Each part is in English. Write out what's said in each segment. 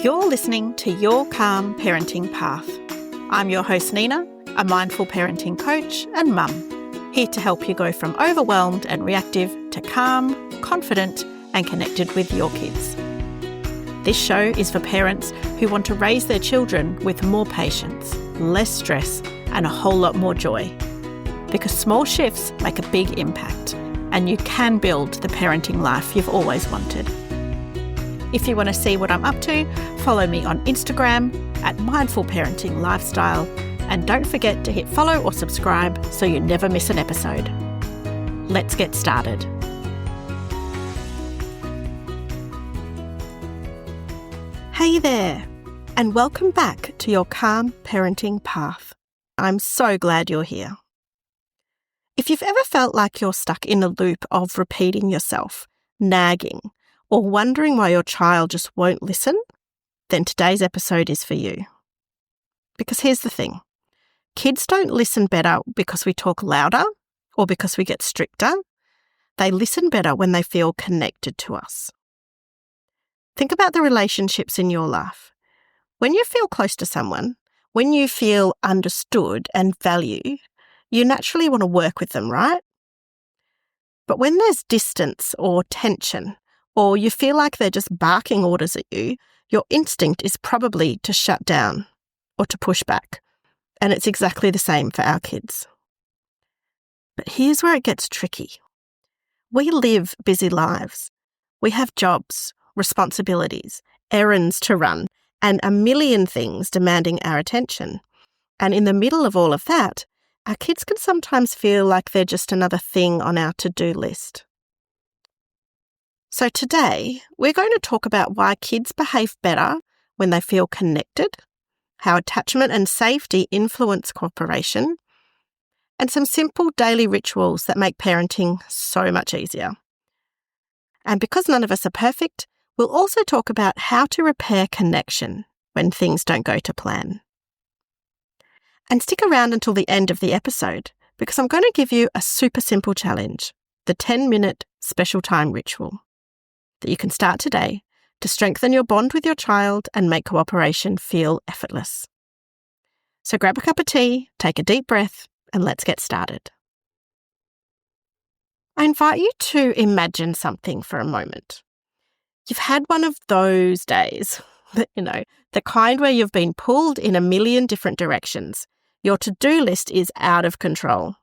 You're listening to Your Calm Parenting Path. I'm your host Nina, a mindful parenting coach and mum, here to help you go from overwhelmed and reactive to calm, confident and connected with your kids. This show is for parents who want to raise their children with more patience, less stress and a whole lot more joy. Because small shifts make a big impact and you can build the parenting life you've always wanted. If you want to see what I'm up to, follow me on Instagram at Mindful Parenting Lifestyle, and don't forget to hit follow or subscribe so you never miss an episode. Let's get started. Hey there, and welcome back to Your Calm Parenting Path. I'm so glad you're here. If you've ever felt like you're stuck in a loop of repeating yourself, nagging, or wondering why your child just won't listen, then today's episode is for you. Because here's the thing. Kids don't listen better because we talk louder or because we get stricter. They listen better when they feel connected to us. Think about the relationships in your life. When you feel close to someone, when you feel understood and valued, you naturally want to work with them, right? But when there's distance or tension, or you feel like they're just barking orders at you, your instinct is probably to shut down or to push back. And it's exactly the same for our kids. But here's where it gets tricky. We live busy lives. We have jobs, responsibilities, errands to run, and a million things demanding our attention. And in the middle of all of that, our kids can sometimes feel like they're just another thing on our to-do list. So today, we're going to talk about why kids behave better when they feel connected, how attachment and safety influence cooperation, and some simple daily rituals that make parenting so much easier. And because none of us are perfect, we'll also talk about how to repair connection when things don't go to plan. And stick around until the end of the episode, because I'm going to give you a super simple challenge, the 10-minute special time ritual, that you can start today to strengthen your bond with your child and make cooperation feel effortless. So grab a cup of tea, take a deep breath, and let's get started. I invite you to imagine something for a moment. You've had one of those days, the kind where you've been pulled in a million different directions. Your to-do list is out of control.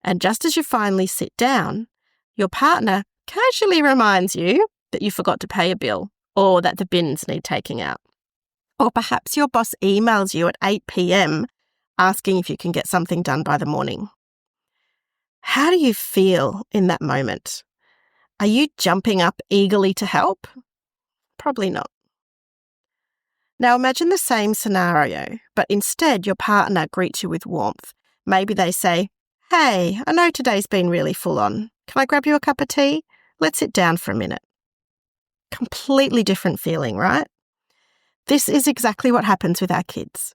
And just as you finally sit down, your partner casually reminds you that you forgot to pay a bill or that the bins need taking out. Or perhaps your boss emails you at 8 p.m. asking if you can get something done by the morning. How do you feel in that moment? Are you jumping up eagerly to help? Probably not. Now imagine the same scenario, but instead your partner greets you with warmth. Maybe they say, "Hey, I know today's been really full on. Can I grab you a cup of tea? Let's sit down for a minute." Completely different feeling, right? This is exactly what happens with our kids.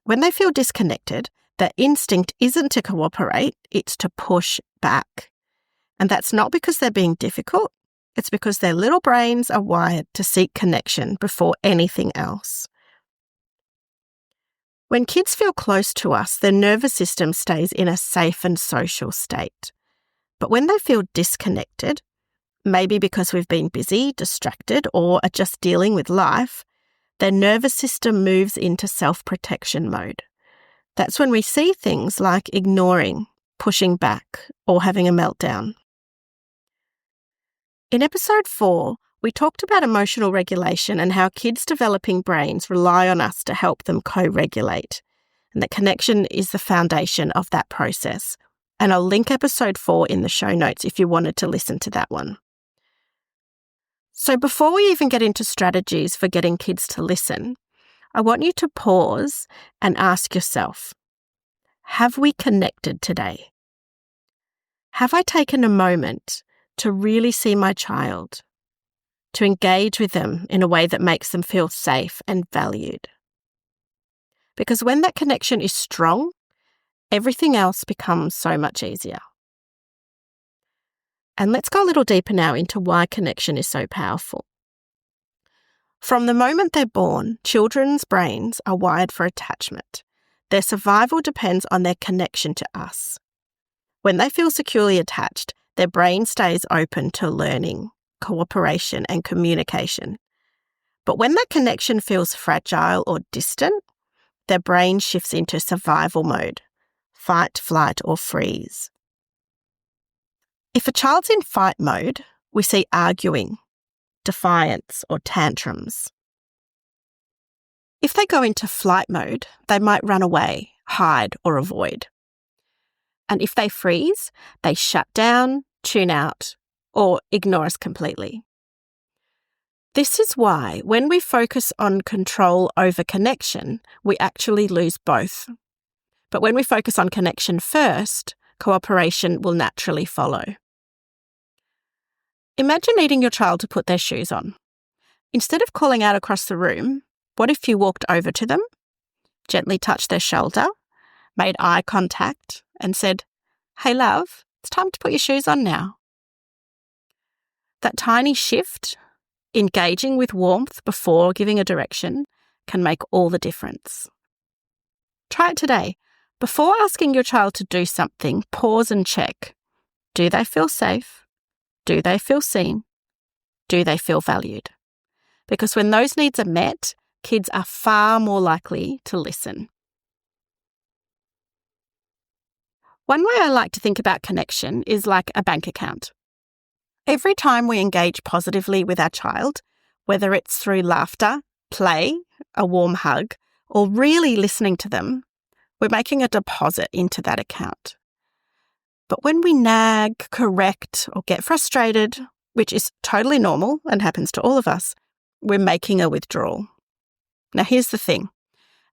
When they feel disconnected, their instinct isn't to cooperate, it's to push back. And that's not because they're being difficult, it's because their little brains are wired to seek connection before anything else. When kids feel close to us, their nervous system stays in a safe and social state. But when they feel disconnected, maybe because we've been busy, distracted, or are just dealing with life, their nervous system moves into self-protection mode. That's when we see things like ignoring, pushing back, or having a meltdown. In episode 4, we talked about emotional regulation and how kids' developing brains rely on us to help them co-regulate, and that connection is the foundation of that process. And I'll link episode 4 in the show notes if you wanted to listen to that one. So before we even get into strategies for getting kids to listen, I want you to pause and ask yourself, have we connected today? Have I taken a moment to really see my child, to engage with them in a way that makes them feel safe and valued? Because when that connection is strong, everything else becomes so much easier. And let's go a little deeper now into why connection is so powerful. From the moment they're born, children's brains are wired for attachment. Their survival depends on their connection to us. When they feel securely attached, their brain stays open to learning, cooperation, and communication. But when that connection feels fragile or distant, their brain shifts into survival mode, fight, flight, or freeze. If a child's in fight mode, we see arguing, defiance, or tantrums. If they go into flight mode, they might run away, hide, or avoid. And if they freeze, they shut down, tune out, or ignore us completely. This is why when we focus on control over connection, we actually lose both. But when we focus on connection first, cooperation will naturally follow. Imagine needing your child to put their shoes on. Instead of calling out across the room, what if you walked over to them, gently touched their shoulder, made eye contact, and said, "Hey love, it's time to put your shoes on now." That tiny shift, engaging with warmth before giving a direction, can make all the difference. Try it today. Before asking your child to do something, pause and check. Do they feel safe? Do they feel seen? Do they feel valued? Because when those needs are met, kids are far more likely to listen. One way I like to think about connection is like a bank account. Every time we engage positively with our child, whether it's through laughter, play, a warm hug, or really listening to them, we're making a deposit into that account. But when we nag, correct, or get frustrated, which is totally normal and happens to all of us, we're making a withdrawal. Now here's the thing.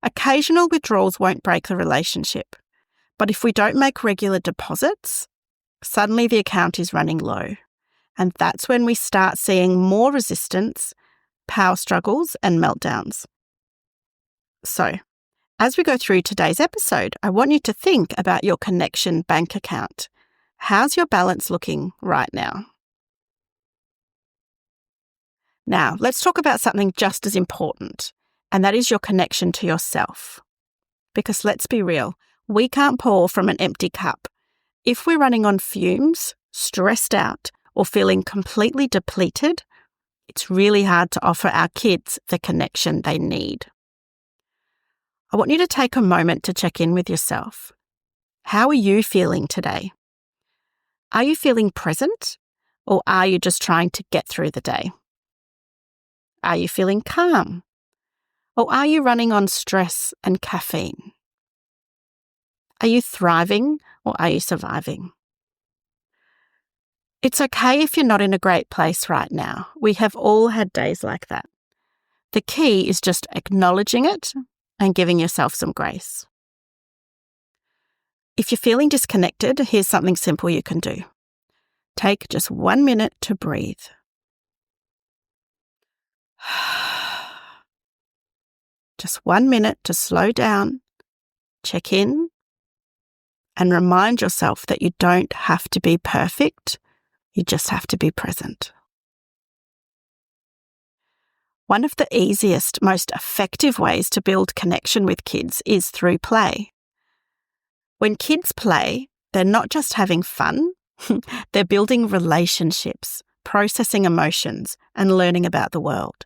Occasional withdrawals won't break the relationship. But if we don't make regular deposits, suddenly the account is running low. And that's when we start seeing more resistance, power struggles, and meltdowns. So, as we go through today's episode, I want you to think about your connection bank account. How's your balance looking right now? Now, let's talk about something just as important, and that is your connection to yourself. Because let's be real, we can't pour from an empty cup. If we're running on fumes, stressed out, or feeling completely depleted, it's really hard to offer our kids the connection they need. I want you to take a moment to check in with yourself. How are you feeling today? Are you feeling present, or are you just trying to get through the day? Are you feeling calm, or are you running on stress and caffeine? Are you thriving, or are you surviving? It's okay if you're not in a great place right now. We have all had days like that. The key is just acknowledging it and giving yourself some grace. If you're feeling disconnected, here's something simple you can do. Take just 1 minute to breathe. Just 1 minute to slow down, check in, and remind yourself that you don't have to be perfect, you just have to be present. One of the easiest, most effective ways to build connection with kids is through play. When kids play, they're not just having fun, they're building relationships, processing emotions, and learning about the world.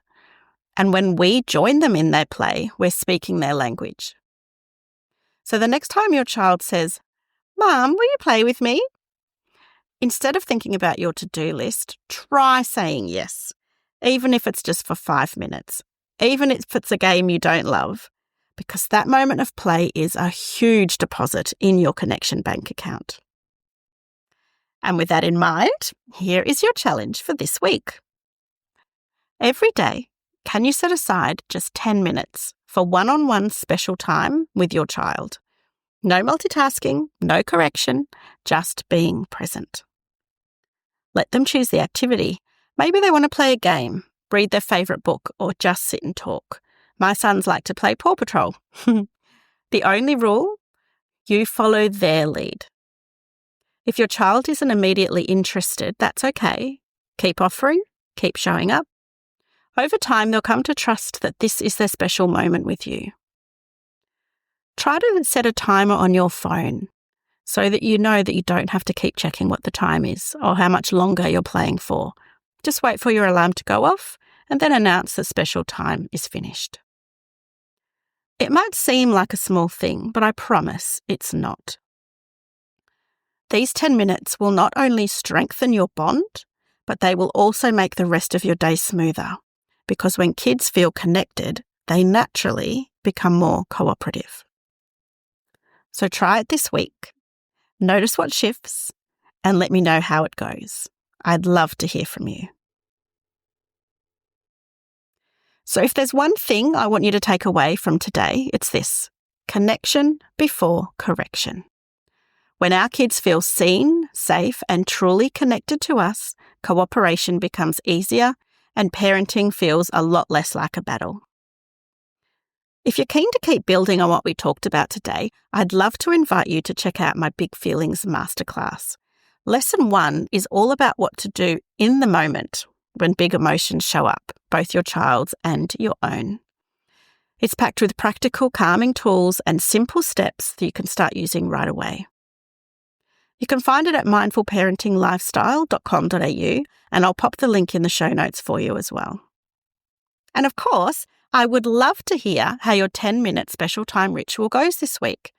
And when we join them in their play, we're speaking their language. So the next time your child says, "Mum, will you play with me?" Instead of thinking about your to-do list, try saying yes, even if it's just for 5 minutes, even if it's a game you don't love, because that moment of play is a huge deposit in your connection bank account. And with that in mind, here is your challenge for this week. Every day, can you set aside just 10 minutes for one-on-one special time with your child? No multitasking, no correction, just being present. Let them choose the activity. Maybe they want to play a game, read their favourite book, or just sit and talk. My sons like to play Paw Patrol. The only rule, you follow their lead. If your child isn't immediately interested, that's okay. Keep offering, keep showing up. Over time, they'll come to trust that this is their special moment with you. Try to set a timer on your phone so that you know that you don't have to keep checking what the time is or how much longer you're playing for. Just wait for your alarm to go off and then announce that special time is finished. It might seem like a small thing, but I promise it's not. These 10 minutes will not only strengthen your bond, but they will also make the rest of your day smoother, because when kids feel connected, they naturally become more cooperative. So try it this week. Notice what shifts and let me know how it goes. I'd love to hear from you. So if there's one thing I want you to take away from today, it's this: connection before correction. When our kids feel seen, safe, and truly connected to us, cooperation becomes easier and parenting feels a lot less like a battle. If you're keen to keep building on what we talked about today, I'd love to invite you to check out my Big Feelings Masterclass. Lesson 1 is all about what to do in the moment when big emotions show up, both your child's and your own. It's packed with practical calming tools and simple steps that you can start using right away. You can find it at mindfulparentinglifestyle.com.au, and I'll pop the link in the show notes for you as well. And of course, I would love to hear how your 10-minute special time ritual goes this week.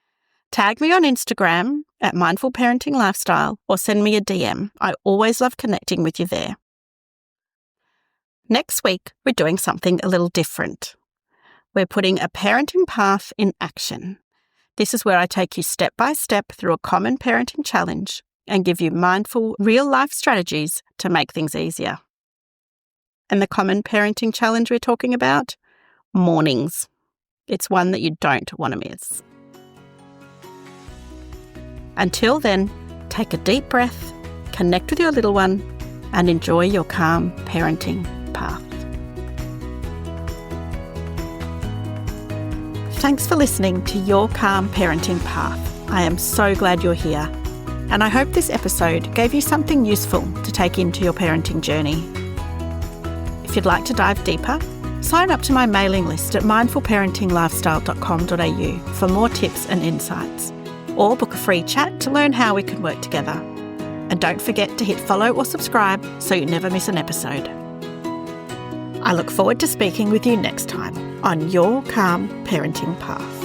Tag me on Instagram at Mindful Parenting Lifestyle or send me a DM. I always love connecting with you there. Next week, we're doing something a little different. We're putting a parenting path in action. This is where I take you step by step through a common parenting challenge and give you mindful, real-life strategies to make things easier. And the common parenting challenge we're talking about? Mornings. It's one that you don't want to miss. Until then, take a deep breath, connect with your little one, and enjoy your calm parenting path. Thanks for listening to Your Calm Parenting Path. I am so glad you're here, and I hope this episode gave you something useful to take into your parenting journey. If you'd like to dive deeper, sign up to my mailing list at mindfulparentinglifestyle.com.au for more tips and insights, or book a free chat to learn how we can work together. And don't forget to hit follow or subscribe so you never miss an episode. I look forward to speaking with you next time on Your Calm Parenting Path.